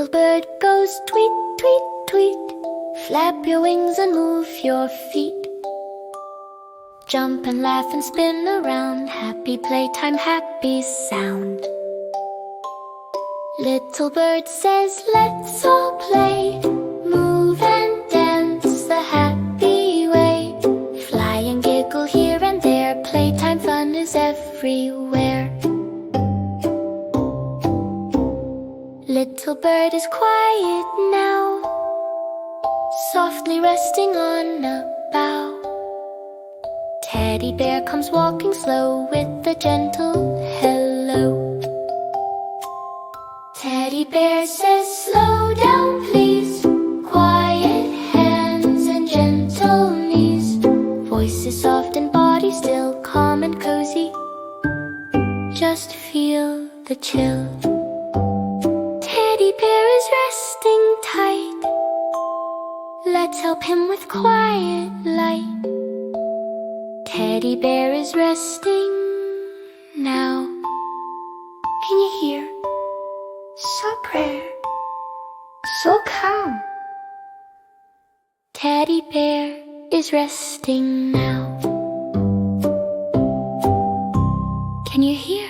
Little bird goes tweet, tweet, tweet. Flap your wings and move your feet. Jump and laugh and spin around. Happy playtime, happy sound. Little bird says, let's all play. Move and dance the happy way. Fly and giggle here and there. Playtime fun is everywhere. Little bird is quiet now, softly resting on a bough. Teddy bear comes walking slow with a gentle hello. Teddy bear says, slow down please. Quiet hands and gentle knees. Voice is soft and body still, calm and cozy. Just feel the chill. Teddy bear is resting tight. Let's help him with quiet light. Teddy bear is resting now. Can you hear? So prayer, so calm. Teddy bear is resting now. Can you hear?